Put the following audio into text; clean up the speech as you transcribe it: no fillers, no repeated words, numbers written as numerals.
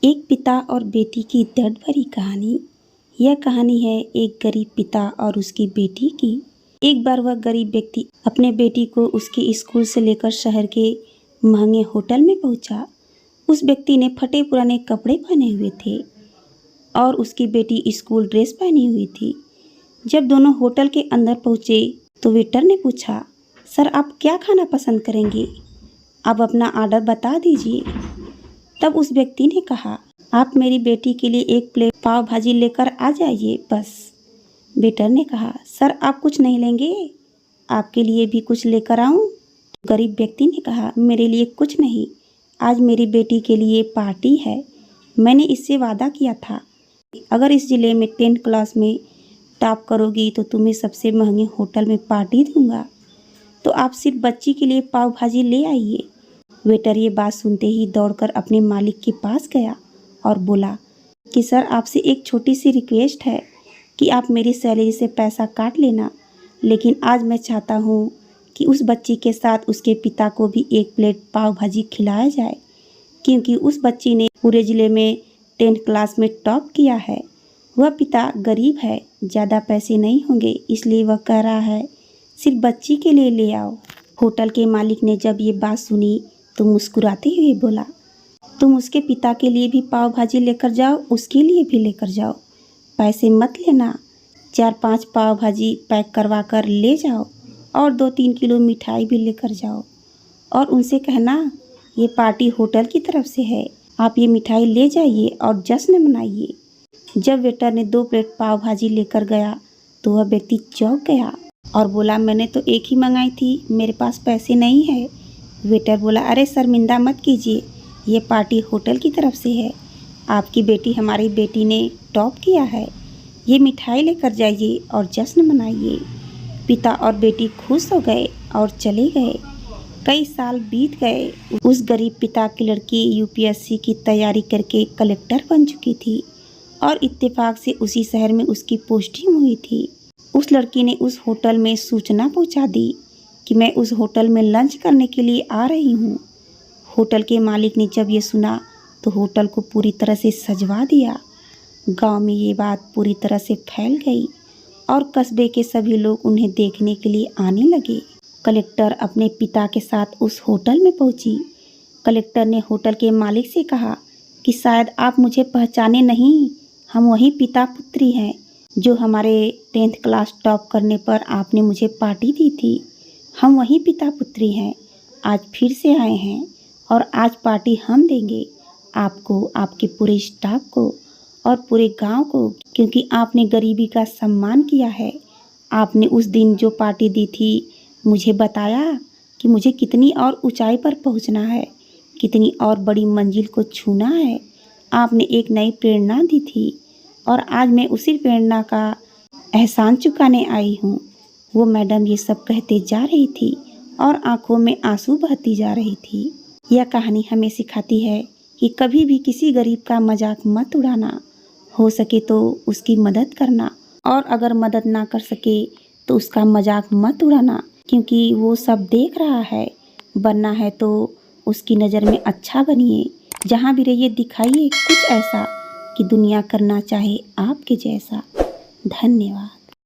एक पिता और बेटी की दर्द भरी कहानी। यह कहानी है एक गरीब पिता और उसकी बेटी की। एक बार वह गरीब व्यक्ति अपने बेटी को उसके स्कूल से लेकर शहर के महंगे होटल में पहुंचा। उस व्यक्ति ने फटे पुराने कपड़े पहने हुए थे और उसकी बेटी स्कूल ड्रेस पहनी हुई थी। जब दोनों होटल के अंदर पहुंचे तो वेटर ने पूछा, सर आप क्या खाना पसंद करेंगे? आप अपना ऑर्डर बता दीजिए। तब उस व्यक्ति ने कहा, आप मेरी बेटी के लिए एक प्लेट पाव भाजी लेकर आ जाइए बस। वेटर ने कहा, सर आप कुछ नहीं लेंगे? आपके लिए भी कुछ लेकर आऊं? गरीब व्यक्ति ने कहा, मेरे लिए कुछ नहीं, आज मेरी बेटी के लिए पार्टी है। मैंने इससे वादा किया था, अगर इस ज़िले में 10th क्लास में टॉप करोगी तो तुम्हें सबसे महंगे होटल में पार्टी दूंगा। तो आप सिर्फ बच्ची के लिए पाव भाजी ले आइए। वेटर ये बात सुनते ही दौड़कर अपने मालिक के पास गया और बोला कि सर आपसे एक छोटी सी रिक्वेस्ट है कि आप मेरी सैलरी से पैसा काट लेना, लेकिन आज मैं चाहता हूँ कि उस बच्ची के साथ उसके पिता को भी एक प्लेट पाव भाजी खिलाया जाए, क्योंकि उस बच्ची ने पूरे ज़िले में 10th क्लास में टॉप किया है। वह पिता गरीब है, ज़्यादा पैसे नहीं होंगे, इसलिए वह कह रहा है सिर्फ बच्ची के लिए ले आओ। होटल के मालिक ने जब ये बात सुनी तो मुस्कुराते हुए बोला, तुम उसके पिता के लिए भी पाव भाजी लेकर जाओ, उसके लिए भी लेकर जाओ, पैसे मत लेना। 4-5 पाव भाजी पैक करवा कर ले जाओ और 2-3 किलो मिठाई भी लेकर जाओ और उनसे कहना ये पार्टी होटल की तरफ से है, आप ये मिठाई ले जाइए और जश्न मनाइए। जब वेटर ने 2 प्लेट पाव भाजी लेकर गया तो वह व्यक्ति चौंक गया और बोला, मैंने तो एक ही मंगाई थी, मेरे पास पैसे नहीं है। वेटर बोला, अरे शर्मिंदा मत कीजिए, ये पार्टी होटल की तरफ से है, आपकी बेटी हमारी बेटी ने टॉप किया है, ये मिठाई लेकर जाइए और जश्न मनाइए। पिता और बेटी खुश हो गए और चले गए। कई साल बीत गए। उस गरीब पिता की लड़की यूपीएससी की तैयारी करके कलेक्टर बन चुकी थी और इत्तेफाक से उसी शहर में उसकी पोस्टिंग हुई थी। उस लड़की ने उस होटल में सूचना पहुंचा दी कि मैं उस होटल में लंच करने के लिए आ रही हूँ। होटल के मालिक ने जब ये सुना तो होटल को पूरी तरह से सजवा दिया। गांव में ये बात पूरी तरह से फैल गई और कस्बे के सभी लोग उन्हें देखने के लिए आने लगे। कलेक्टर अपने पिता के साथ उस होटल में पहुंची। कलेक्टर ने होटल के मालिक से कहा कि शायद आप मुझे पहचाने नहीं, हम वही पिता पुत्री हैं जो हमारे 10th क्लास टॉप करने पर आपने मुझे पार्टी दी थी। हम वही पिता पुत्री हैं, आज फिर से आए हैं और आज पार्टी हम देंगे आपको, आपके पूरे स्टाफ को और पूरे गांव को, क्योंकि आपने गरीबी का सम्मान किया है। आपने उस दिन जो पार्टी दी थी मुझे बताया कि मुझे कितनी और ऊंचाई पर पहुंचना है, कितनी और बड़ी मंजिल को छूना है। आपने एक नई प्रेरणा दी थी और आज मैं उसी प्रेरणा का एहसान चुकाने आई हूँ। वो मैडम ये सब कहते जा रही थी और आंखों में आंसू बहती जा रही थी। यह कहानी हमें सिखाती है कि कभी भी किसी गरीब का मजाक मत उड़ाना, हो सके तो उसकी मदद करना और अगर मदद ना कर सके तो उसका मजाक मत उड़ाना, क्योंकि वो सब देख रहा है। बनना है तो उसकी नज़र में अच्छा बनिए। जहाँ भी रहिए दिखाइए कुछ ऐसा कि दुनिया करना चाहे आपके जैसा। धन्यवाद।